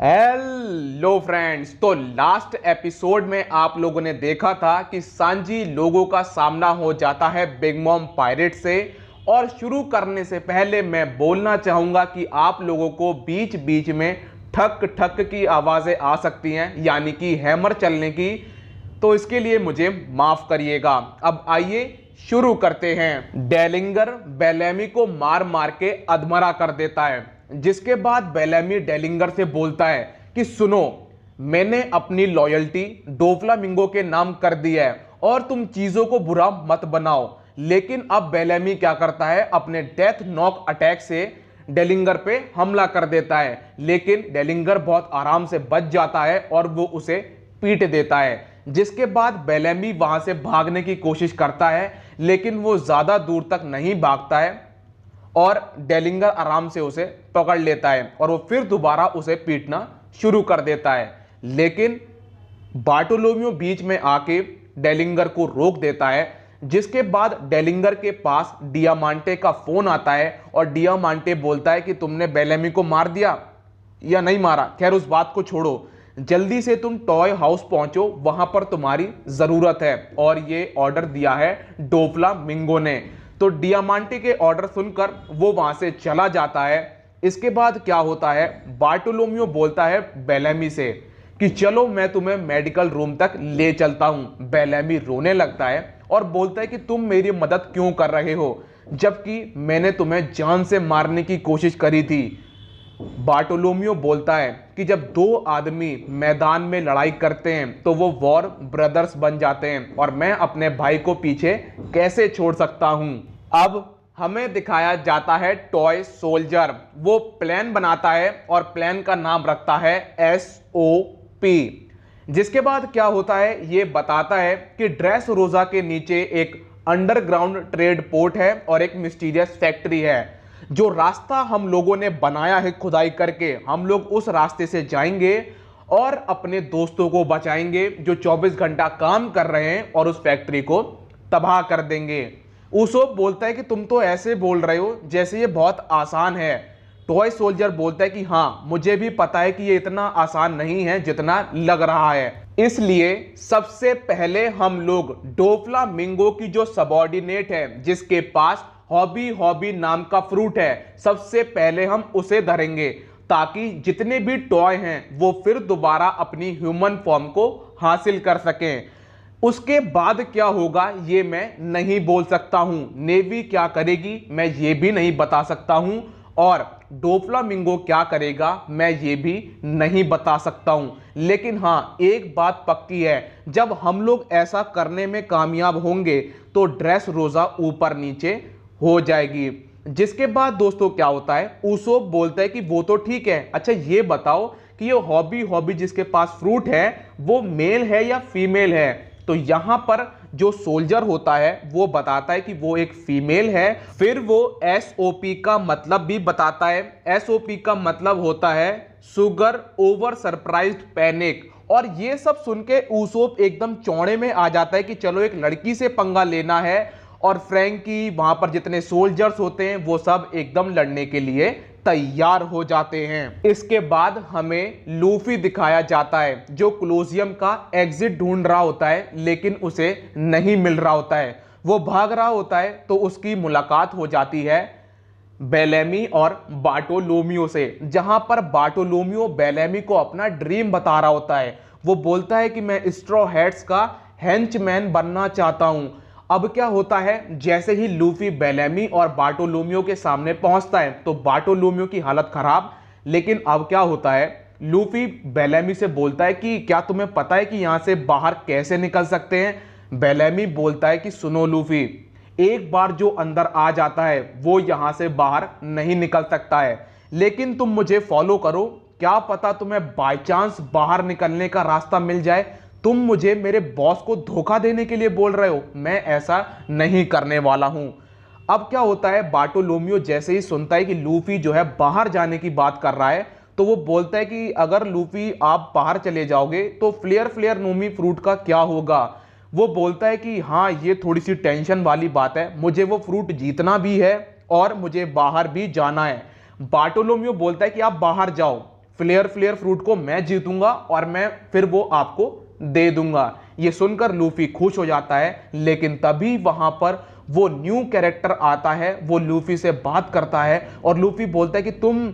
Hello friends. तो last episode में आप लोगों ने देखा था कि सांजी लोगों का सामना हो जाता है बिग मॉम पायरेट से। और शुरू करने से पहले मैं बोलना चाहूंगा कि आप लोगों को बीच बीच में ठक ठक की आवाजें आ सकती हैं, यानी कि हैमर चलने की, तो इसके लिए मुझे माफ करिएगा। अब आइए शुरू करते हैं। डेलिंगर बेलेमी को मार मार के अधमरा कर देता है, जिसके बाद बेलेमी डेलिंगर से बोलता है कि सुनो, मैंने अपनी लॉयल्टी डोफ्लामिंगो के नाम कर दी है और तुम चीजों को बुरा मत बनाओ। लेकिन अब बेलेमी क्या करता है, अपने डेथ नॉक अटैक से डेलिंगर पे हमला कर देता है, लेकिन डेलिंगर बहुत आराम से बच जाता है और वो उसे पीट देता है। जिसके बाद बेलेमी वहां से भागने की कोशिश करता है, लेकिन वो ज्यादा दूर तक नहीं भागता है और डेलिंगर आराम से उसे पकड़ लेता है और वो फिर दोबारा उसे पीटना शुरू कर देता है। लेकिन बार्टोलोमियो बीच में आके डेलिंगर को रोक देता है। जिसके बाद डेलिंगर के पास डियामांटे का फोन आता है और डियामांटे बोलता है कि तुमने बेलेमी को मार दिया या नहीं मारा। खैर उस बात को छोड़ो, जल्दी से तुम टॉय हाउस पहुंचो, वहां पर तुम्हारी जरूरत है। और ये ऑर्डर दिया है डोफ्लामिंगो ने। तो डियामांटे के ऑर्डर सुनकर वो वहां से चला जाता है। इसके बाद क्या होता है, बार्टोलोमियो बोलता है बेलेमी से कि चलो मैं तुम्हें मेडिकल रूम तक ले चलता हूं। बेलेमी रोने लगता है और बोलता है कि तुम मेरी मदद क्यों कर रहे हो, जबकि मैंने तुम्हें जान से मारने की कोशिश करी थी। बार्टोलोमियो बोलता है कि जब दो आदमी मैदान में लड़ाई करते हैं तो वो वॉर ब्रदर्स बन जाते हैं और मैं अपने भाई को पीछे कैसे छोड़ सकता हूं। अब हमें दिखाया जाता है टॉय सोल्जर। वो प्लान बनाता है और प्लान का नाम रखता है SOP। जिसके बाद क्या होता है, ये बताता है कि ड्रेस रोजा के नीचे एक अंडरग्राउंड ट्रेड पोर्ट है और एक मिस्टीरियस फैक्ट्री है। जो रास्ता हम लोगों ने बनाया है खुदाई करके, हम लोग उस रास्ते से जाएंगे और अपने दोस्तों को बचाएंगे जो 24 घंटा काम कर रहे हैं और उस फैक्ट्री को तबाह कर देंगे। उसोप बोलता है कि तुम तो ऐसे बोल रहे हो जैसे ये बहुत आसान है। टॉय सोल्जर बोलता है कि हाँ, मुझे भी पता है कि ये इतना आसान नहीं है जितना लग रहा है। इसलिए सबसे पहले हम लोग डोफ्लामिंगो की जो सबऑर्डिनेट है, जिसके पास हॉबी नाम का फ्रूट है, सबसे पहले हम उसे धरेंगे ताकि जितने भी टॉय हैं वो फिर दोबारा अपनी ह्यूमन फॉर्म को हासिल कर सकें। उसके बाद क्या होगा ये मैं नहीं बोल सकता हूं। नेवी क्या करेगी मैं ये भी नहीं बता सकता हूं और डोफ्लामिंगो क्या करेगा मैं ये भी नहीं बता सकता हूं। लेकिन हाँ, एक बात पक्की है, जब हम लोग ऐसा करने में कामयाब होंगे तो ड्रेस रोजा ऊपर नीचे हो जाएगी। जिसके बाद दोस्तों क्या होता है, उसोप बोलता है कि वो तो ठीक है, अच्छा ये बताओ कि ये हॉबी जिसके पास फ्रूट है वो मेल है या फीमेल है। तो यहां पर जो सोल्जर होता है वो बताता है कि वो एक फीमेल है। फिर वो SOP का मतलब भी बताता है। SOP का मतलब होता है सुगर ओवर सरप्राइज्ड पैनिक। और ये सब सुन के उसोप एकदम चौड़े में आ जाता है कि चलो एक लड़की से पंगा लेना है। और फ्रैंकी, वहां पर जितने सोल्जर्स होते हैं वो सब एकदम लड़ने के लिए तैयार हो जाते हैं। इसके बाद हमें लूफी दिखाया जाता है जो कोलोसियम का एग्जिट ढूंढ रहा होता है, लेकिन उसे नहीं मिल रहा होता है। वो भाग रहा होता है तो उसकी मुलाकात हो जाती है बेलेमी और बार्टोलोमियो से, जहां पर बार्टोलोमियो बेलेमी को अपना ड्रीम बता रहा होता है। वो बोलता है कि मैं स्ट्रॉ हैट्स का हेंचमैन बनना चाहता हूं। अब क्या होता है, जैसे ही लूफी बेलेमी और बार्टोलोमियो के सामने पहुंचता है तो बार्टोलोमियो की हालत खराब। लेकिन अब क्या होता है, लूफी बेलेमी से बोलता है कि क्या तुम्हें पता है कि यहां से बाहर कैसे निकल सकते हैं। बेलेमी बोलता है कि सुनो लूफी, एक बार जो अंदर आ जाता है वो यहां से बाहर नहीं निकल सकता है, लेकिन तुम मुझे फॉलो करो, क्या पता तुम्हें बाय चांस बाहर निकलने का रास्ता मिल जाए। तुम मुझे मेरे बॉस को धोखा देने के लिए बोल रहे हो, मैं ऐसा नहीं करने वाला हूं। अब क्या होता है, बार्टोलोमियो जैसे ही सुनता है कि लूफी जो है बाहर जाने की बात कर रहा है तो वो बोलता है कि अगर लूफी आप बाहर चले जाओगे तो फ्लेयर नोमी फ्रूट का क्या होगा। वो बोलता है कि हाँ, ये थोड़ी सी टेंशन वाली बात है, मुझे वो फ्रूट जीतना भी है और मुझे बाहर भी जाना है। बार्टोलोमियो बोलता है कि आप बाहर जाओ, फ्लेयर फ्लेयर फ्रूट को मैं जीतूंगा और मैं फिर वो आपको दे दूंगा। ये सुनकर लूफी खुश हो जाता है, लेकिन तभी वहां पर वो न्यू कैरेक्टर आता है, वो लूफी से बात करता है और लूफी बोलता है कि तुम,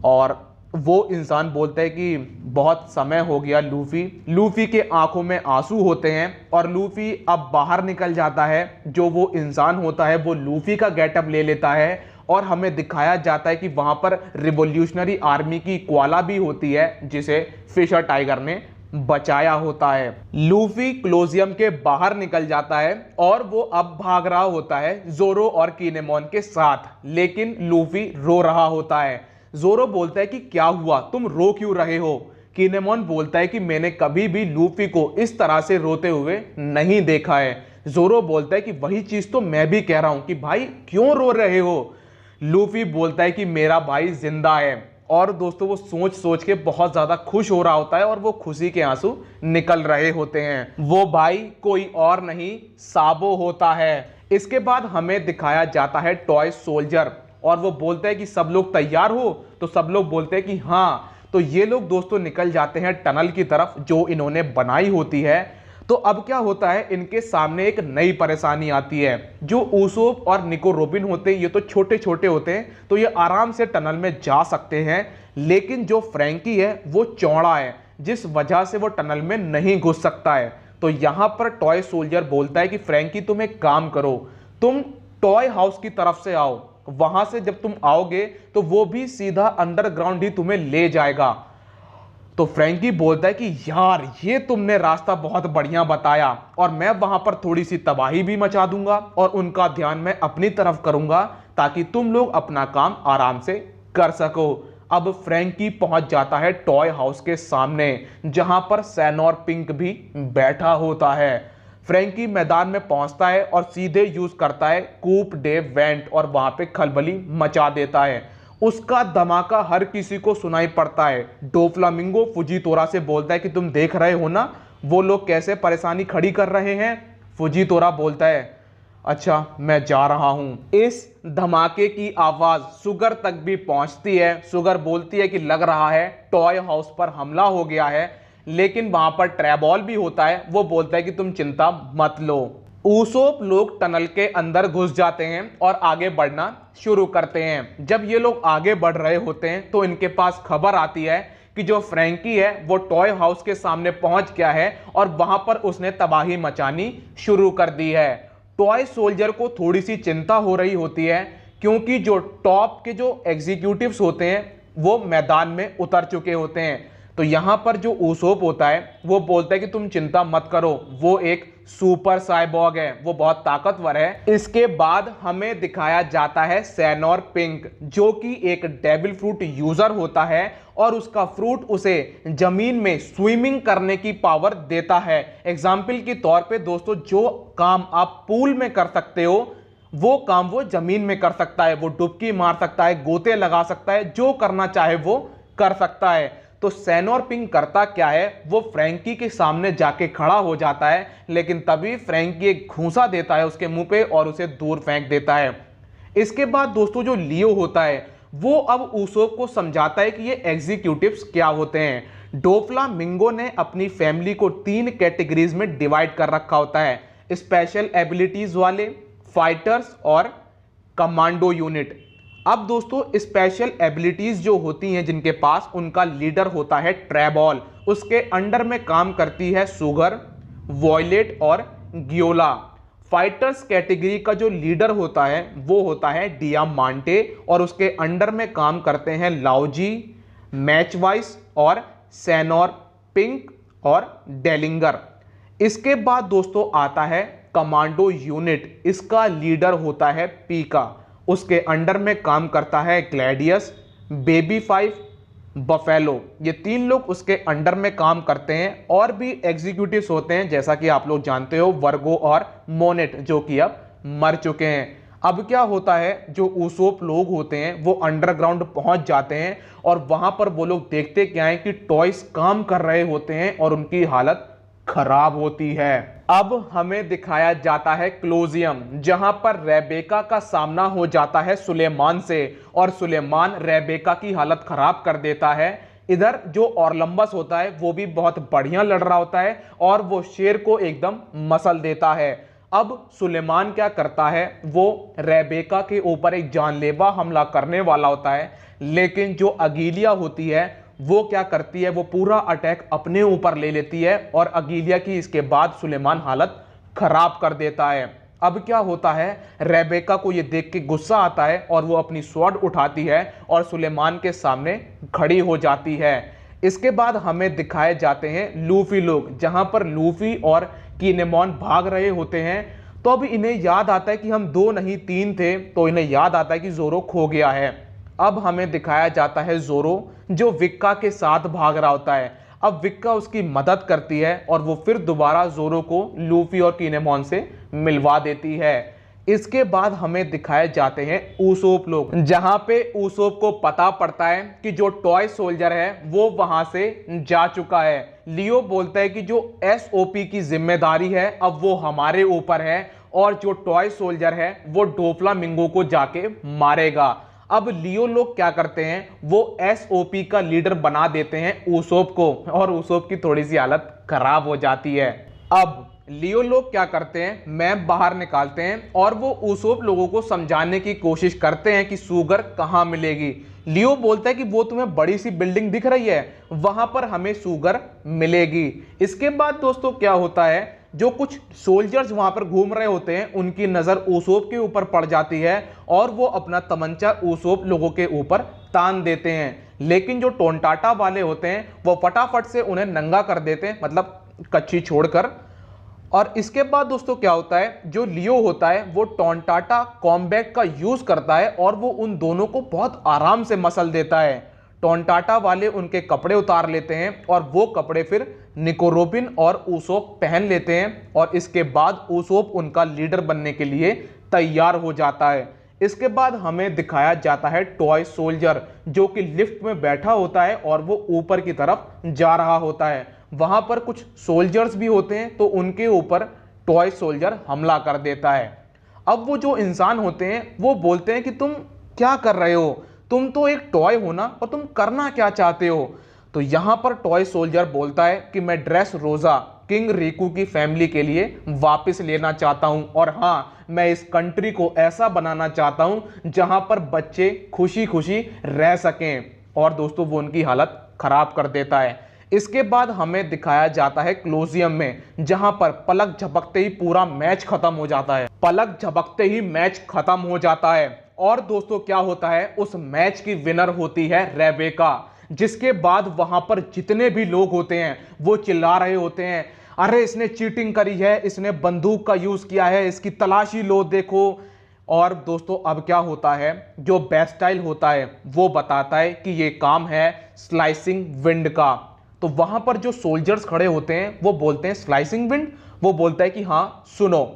और वो इंसान बोलता है कि बहुत समय हो गया लूफी के आंखों में आंसू होते हैं और लूफी अब बाहर निकल जाता है। जो वो इंसान होता है वो लूफी का गेटअप ले लेता है और हमें दिखाया जाता है कि वहां पर रिवॉल्यूशनरी आर्मी की क्वाला भी होती है जिसे फिशर टाइगर ने बचाया होता है। लूफी क्लोजियम के बाहर निकल जाता है और वो अब भाग रहा होता है जोरो और किनेमोन के साथ, लेकिन लूफी रो रहा होता है। जोरो बोलता है कि क्या हुआ, तुम रो क्यों रहे हो? किनेमोन बोलता है कि मैंने कभी भी लूफी को इस तरह से रोते हुए नहीं देखा है। जोरो बोलता है कि वही चीज तो मैं भी कह रहा हूं कि भाई क्यों रो रहे हो? लूफी बोलता है कि मेरा भाई जिंदा है। और दोस्तों वो सोच सोच के बहुत ज्यादा खुश हो रहा होता है और वो खुशी के आंसू निकल रहे होते हैं। वो भाई कोई और नहीं, साबो होता है। इसके बाद हमें दिखाया जाता है टॉय सोल्जर और वो बोलता है कि सब लोग तैयार हो, तो सब लोग बोलते हैं कि हाँ। तो ये लोग दोस्तों निकल जाते हैं टनल की तरफ जो इन्होंने बनाई होती है। तो अब क्या होता है, इनके सामने एक नई परेशानी आती है। जो ऊसोप और निको रोबिन होते हैं ये तो छोटे छोटे होते हैं, तो ये आराम से टनल में जा सकते हैं, लेकिन जो फ्रैंकी है वो चौड़ा है, जिस वजह से वो टनल में नहीं घुस सकता है। तो यहां पर टॉय सोल्जर बोलता है कि फ्रैंकी तुम एक काम करो, तुम टॉय हाउस की तरफ से आओ, वहां से जब तुम आओगे तो वो भी सीधा अंडरग्राउंड ही तुम्हें ले जाएगा। तो फ्रैंकी बोलता है कि यार ये तुमने रास्ता बहुत बढ़िया बताया और मैं वहां पर थोड़ी सी तबाही भी मचा दूंगा और उनका ध्यान मैं अपनी तरफ करूंगा ताकि तुम लोग अपना काम आराम से कर सको। अब फ्रैंकी पहुंच जाता है टॉय हाउस के सामने जहां पर सैनोर पिंक भी बैठा होता है। फ्रैंकी मैदान में पहुंचता है और सीधे यूज करता है कूप डे वेंट और वहां पे खलबली मचा देता है। उसका धमाका हर किसी को सुनाई पड़ता है। डोफ्लामिंगो फुजीतोरा से बोलता है कि तुम देख रहे हो ना वो लोग कैसे परेशानी खड़ी कर रहे हैं। फुजीतोरा बोलता है अच्छा मैं जा रहा हूं। इस धमाके की आवाज सुगर तक भी पहुंचती है। सुगर बोलती है कि लग रहा है टॉय हाउस पर हमला हो गया है, लेकिन वहां पर ट्रैबॉल भी होता है। वो बोलता है कि तुम चिंता मत लो। ऊसोप लोग टनल के अंदर घुस जाते हैं और आगे बढ़ना शुरू करते हैं। जब ये लोग आगे बढ़ रहे होते हैं तो इनके पास खबर आती है कि जो फ्रैंकी है वो टॉय हाउस के सामने पहुंच गया है और वहां पर उसने तबाही मचानी शुरू कर दी है। टॉय सोल्जर को थोड़ी सी चिंता हो रही होती है क्योंकि जो टॉप के जो एग्जीक्यूटिव्स होते हैं वो मैदान में उतर चुके होते हैं। तो यहां पर जो ऊसोप होता है वो बोलता है कि तुम चिंता मत करो, वो एक सुपर साइबॉग है, वो बहुत ताकतवर है। इसके बाद हमें दिखाया जाता है सैनोर पिंक जो कि एक डेविल फ्रूट यूजर होता है और उसका फ्रूट उसे जमीन में स्विमिंग करने की पावर देता है। एग्जाम्पल के तौर पे दोस्तों जो काम आप पूल में कर सकते हो वो काम वो जमीन में कर सकता है। वो डुबकी मार सकता है, गोते लगा सकता है, जो करना चाहे वो कर सकता है। तो सैनोर पिंक करता क्या है, वो फ्रैंकी के सामने जाके खड़ा हो जाता है, लेकिन तभी फ्रैंकी एक घूंसा देता है उसके मुंह पे और उसे दूर फेंक देता है। इसके बाद दोस्तों जो लियो होता है वो अब ऊसोप को समझाता है कि ये एग्जीक्यूटिव्स क्या होते हैं। डोफ्लामिंगो ने अपनी फैमिली को 3 कैटेगरीज में डिवाइड कर रखा होता है, स्पेशल एबिलिटीज वाले, फाइटर्स और कमांडो यूनिट। अब दोस्तों स्पेशल एबिलिटीज जो होती हैं जिनके पास, उनका लीडर होता है ट्रैबॉल, उसके अंडर में काम करती है सुगर, वॉयलेट और गियोला। फाइटर्स कैटेगरी का जो लीडर होता है वो होता है डियामांटे और उसके अंडर में काम करते हैं लाओजी, मैचवाइस और सैनोर पिंक और डेलिंगर। इसके बाद दोस्तों आता है कमांडो यूनिट, इसका लीडर होता है पीका, उसके अंडर में काम करता है ग्लैडियस, बेबी 5, बफेलो। ये 3 लोग उसके अंडर में काम करते हैं। और भी एग्जीक्यूटिव्स होते हैं जैसा कि आप लोग जानते हो वर्गो और मोनेट जो कि अब मर चुके हैं। अब क्या होता है, जो ऊसोप लोग होते हैं वो अंडरग्राउंड पहुंच जाते हैं और वहां पर वो लोग देखते क्या है कि टॉयज काम कर रहे होते हैं और उनकी हालत खराब होती है। अब हमें दिखाया जाता है क्लोजियम, जहां पर रेबेका का सामना हो जाता है सुलेमान से और सुलेमान रेबेका की हालत खराब कर देता है। इधर जो ओरलंबस होता है वो भी बहुत बढ़िया लड़ रहा होता है और वो शेर को एकदम मसल देता है। अब सुलेमान क्या करता है, वो रेबेका के ऊपर एक जानलेवा हमला करने वाला होता है, लेकिन जो अगीलिया होती है वो क्या करती है, वो पूरा अटैक अपने ऊपर ले लेती है और अगीलिया की इसके बाद सुलेमान हालत खराब कर देता है। अब क्या होता है, रेबेका को ये देख के गुस्सा आता है और वो अपनी स्वॉर्ड उठाती है और सुलेमान के सामने खड़ी हो जाती है। इसके बाद हमें दिखाए जाते हैं लूफी लोग, जहां पर लूफी और किनेमॉन भाग रहे होते हैं। तो अब इन्हें याद आता है कि हम 2 नहीं 3 थे, तो इन्हें याद आता है कि जोरो खो गया है। अब हमें दिखाया जाता है जोरो जो विक्का के साथ भाग रहा होता है। अब विक्का उसकी मदद करती है और वो फिर दोबारा जोरो को लूफी और किनेमॉन से मिलवा देती है। इसके बाद हमें दिखाए जाते हैं उसोप लोग, जहां पे उसोप को पता पड़ता है कि जो टॉय सोल्जर है वो वहां से जा चुका है। लियो बोलता है कि जो एसओपी की जिम्मेदारी है अब वो हमारे ऊपर है और जो टॉय सोल्जर है वो डोफ्लामिंगो को जाके मारेगा। अब लियो लोग क्या करते हैं, वो एसओपी का लीडर बना देते हैं उसोप को और उसोप की थोड़ी सी हालत खराब हो जाती है। अब लियो लोग क्या करते हैं, मैप बाहर निकालते हैं और वो उसोप लोगों को समझाने की कोशिश करते हैं कि सुगर कहां मिलेगी। लियो बोलता है कि वो तुम्हें बड़ी सी बिल्डिंग दिख रही है, वहां पर हमें सुगर मिलेगी। इसके बाद दोस्तों क्या होता है, जो कुछ सोल्जर्स वहां पर घूम रहे होते हैं उनकी नजर उसोप के ऊपर पड़ जाती है और वो अपना तमंचा उसोप लोगों के ऊपर तान देते हैं। लेकिन जो टोंटाटा वाले होते हैं वो फटाफट से उन्हें नंगा कर देते हैं, मतलब कच्ची छोड़कर। और इसके बाद दोस्तों क्या होता है, जो लियो होता है वो टोंटाटा कॉम्बैट का यूज करता है और वो उन दोनों को बहुत आराम से मसल देता है। टोंटाटा वाले उनके कपड़े उतार लेते हैं और वो कपड़े फिर निकोरोबिन और उसोप पहन लेते हैं और इसके बाद उसोप उनका लीडर बनने के लिए तैयार हो जाता है। इसके बाद हमें दिखाया जाता है टॉय सोल्जर, जो कि लिफ्ट में बैठा होता है और वो ऊपर की तरफ जा रहा होता है। वहां पर कुछ सोल्जर्स भी होते हैं तो उनके ऊपर टॉय सोल्जर हमला कर देता है। अब वो जो इंसान होते हैं वो बोलते हैं कि तुम क्या कर रहे हो, तुम तो एक टॉय हो ना, और तुम करना क्या चाहते हो। तो यहां पर टॉय सोल्जर बोलता है कि मैं ड्रेस रोजा किंग रिकू की फैमिली के लिए वापस लेना चाहता हूं और हां, मैं इस कंट्री को ऐसा बनाना चाहता हूं जहां पर बच्चे खुशी खुशी रह सकें। और दोस्तों वो उनकी हालत खराब कर देता है। इसके बाद हमें दिखाया जाता है क्लोजियम में, जहां पर पलक झपकते ही पूरा मैच खत्म हो जाता है। पलक झपकते ही मैच खत्म हो जाता है और दोस्तों क्या होता है, उस मैच की विनर होती है रेबेका। जिसके बाद वहां पर जितने भी लोग होते हैं वो चिल्ला रहे होते हैं, अरे इसने चीटिंग करी है, इसने बंदूक का यूज किया है, इसकी तलाशी लो देखो। और दोस्तों अब क्या होता है, जो बेस्टाइल होता है वो बताता है कि ये काम है स्लाइसिंग विंड का। तो वहां पर जो सोल्जर्स खड़े होते हैं वो बोलते हैं स्लाइसिंग विंड। वो बोलता है कि हाँ सुनो,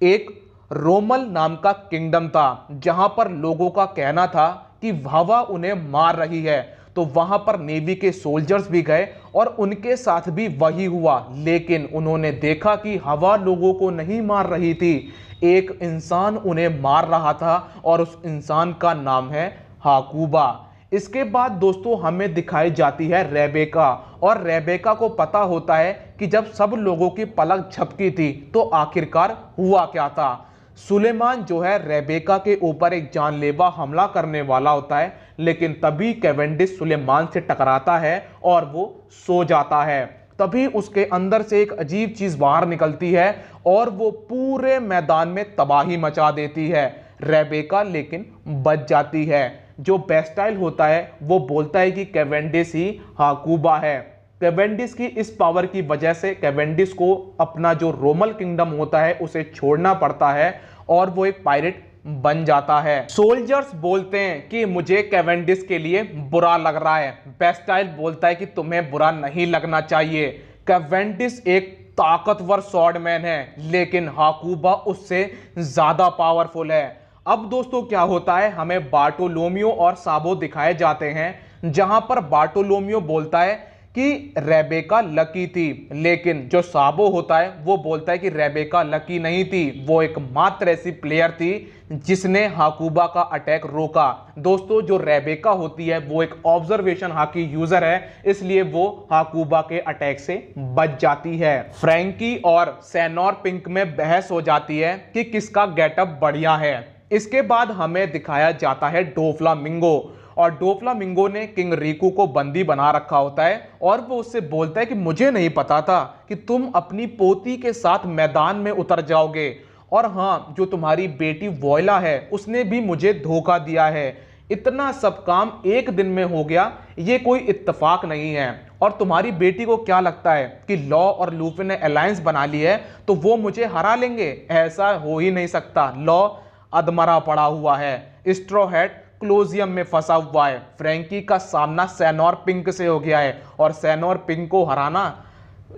एक रोमल नाम का किंगडम था जहां पर लोगों का कहना था कि हवा उन्हें मार रही है। तो वहां पर नेवी के सोल्जर्स भी गए और उनके साथ भी वही हुआ, लेकिन उन्होंने देखा कि हवा लोगों को नहीं मार रही थी, एक इंसान उन्हें मार रहा था और उस इंसान का नाम है हाकुबा। इसके बाद दोस्तों हमें दिखाई जाती है रेबेका और रेबेका को पता होता है कि जब सब लोगों की पलक झपकी थी तो आखिरकार हुआ क्या था। सुलेमान जो है रेबेका के ऊपर एक जानलेवा हमला करने वाला होता है, लेकिन तभी कैवेंडिश सुलेमान से टकराता है और वो सो जाता है। तभी उसके अंदर से एक अजीब चीज बाहर निकलती है और वो पूरे मैदान में तबाही मचा देती है। रेबेका लेकिन बच जाती है। जो बेस्टाइल होता है वो बोलता है कि कैवेंडिश ही हाकुबा है। कैवेंडिश की इस पावर की वजह से कैवेंडिश को अपना जो रोमल किंगडम होता है उसे छोड़ना पड़ता है और वो एक पायरेट बन जाता है। सोल्जर्स बोलते हैं कि मुझे कैवेंडिश के लिए बुरा लग रहा है। बेस्टाइल बोलता है कि तुम्हें बुरा नहीं लगना चाहिए, कैवेंडिश एक ताकतवर स्वॉर्डमैन है, लेकिन हाकुबा उससे ज्यादा पावरफुल है। अब दोस्तों क्या होता है, हमें बार्टोलोमियो और साबो दिखाए जाते हैं, जहां पर बार्टोलोमियो बोलता है कि रेबेका लकी थी, लेकिन जो साबो होता है वो बोलता है कि रेबेका लकी नहीं थी, वो एक मात्र ऐसी प्लेयर थी जिसने हाकुबा का अटैक रोका। दोस्तों, जो रेबेका होती है वो एक ऑब्जर्वेशन हाकी यूजर है, इसलिए वो हाकुबा के अटैक से बच जाती है। फ्रैंकी और सैनोर पिंक में बहस हो जाती है कि किसका गेटअप बढ़िया है। इसके बाद हमें दिखाया जाता है डोफ्लामिंगो, और डोफ्लामिंगो ने किंग रिकू को बंदी बना रखा होता है और वो उससे बोलता है कि मुझे नहीं पता था कि तुम अपनी पोती के साथ मैदान में उतर जाओगे, और हाँ, जो तुम्हारी बेटी वोयला है उसने भी मुझे धोखा दिया है। इतना सब काम एक दिन में हो गया, ये कोई इत्तेफाक नहीं है। और तुम्हारी बेटी को क्या लगता है कि लॉ और लूफी ने अलायंस बना ली है तो वो मुझे हरा लेंगे? ऐसा हो ही नहीं सकता। लॉ अधमरा पड़ा हुआ है, स्ट्रॉ हैट क्लोजियम में फंसा हुआ है, फ्रैंकी का सामना सैनोर पिंक से हो गया है और सैनोर पिंक को हराना,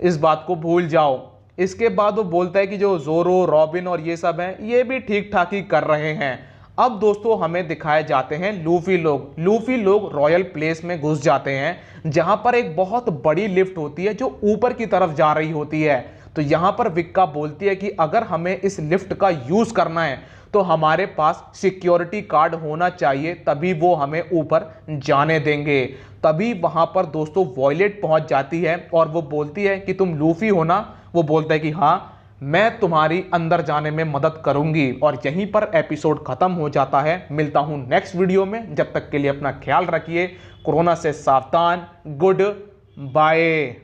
इस बात को भूल जाओ। इसके बाद वो बोलता है कि जो जोरो, रॉबिन और ये सब हैं ये भी ठीक ठाक ही कर रहे हैं। अब दोस्तों हमें दिखाए जाते हैं लूफी लोग रॉयल प्लेस में घुस जाते हैं, जहां पर एक बहुत बड़ी लिफ्ट होती है जो ऊपर की तरफ जा रही होती है। तो यहां पर विक्का बोलती है कि अगर हमें इस लिफ्ट का यूज करना है तो हमारे पास सिक्योरिटी कार्ड होना चाहिए, तभी वो हमें ऊपर जाने देंगे। तभी वहां पर दोस्तों वॉयलेट पहुंच जाती है और वो बोलती है कि तुम लूफी हो ना? वो बोलता है कि हाँ, मैं तुम्हारी अंदर जाने में मदद करूंगी। और यहीं पर एपिसोड खत्म हो जाता है। मिलता हूं नेक्स्ट वीडियो में, जब तक के लिए अपना ख्याल रखिए, कोरोना से सावधान, गुड बाय।